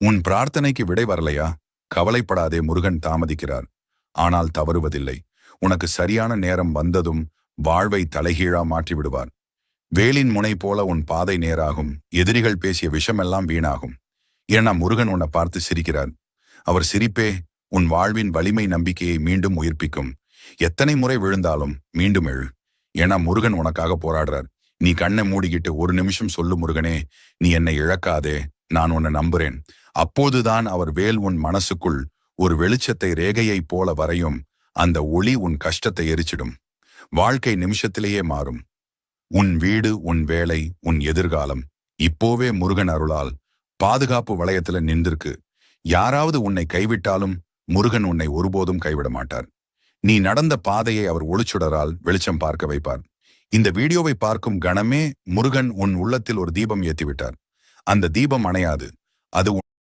உன் பிரார்த்தனைக்கு விடை வரலையா? கவலைப்படாதே, முருகன் தாமதிக்கிறார். ஆனால் தவறுவதில்லை. உனக்கு சரியான நேரம் வந்ததும் வாழ்வை தலைகீழா மாற்றி விடுவார். வேலின் முனை போல உன் பாதை நேராகும். எதிரிகள் பேசிய விஷமெல்லாம் வீணாகும். ஏன்னா முருகன் உன்னை பார்த்து சிரிக்கிறார். அவர் சிரிப்பே உன் வாழ்வின் வலிமை நம்பிக்கையை மீண்டும் உயிர்ப்பிக்கும். எத்தனை முறை விழுந்தாலும் மீண்டும் எழு. ஏன்னா முருகன் உனக்காக போராடுறார். நீ கண்ணை மூடிக்கிட்டு ஒரு நிமிஷம் சொல்லு, முருகனே, நீ என்னை இழக்காதே, நான் உன்னை நம்புறேன். அப்போதுதான் அவர் வேல் உன் மனசுக்குள் ஒரு வெளிச்சத்தை ரேகையைப் போல வரையும். அந்த ஒளி உன் கஷ்டத்தை எரிச்சிடும். வாழ்க்கை நிமிஷத்திலேயே மாறும். உன் வீடு, உன் வேலை, உன் எதிர்காலம் இப்போவே முருகன் அருளால் பாதுகாப்பு வளையத்துல நின்றிருக்கு. யாராவது உன்னை கைவிட்டாலும் முருகன் உன்னை ஒருபோதும் கைவிட மாட்டார். நீ நடந்த பாதையை அவர் ஒளிச்சுடரால் வெளிச்சம் பார்க்க வைப்பார். இந்த வீடியோவை பார்க்கும் கணமே முருகன் உன் உள்ளத்தில் ஒரு தீபம் ஏற்றிவிட்டார். அந்த தீபம் அணையாது. அது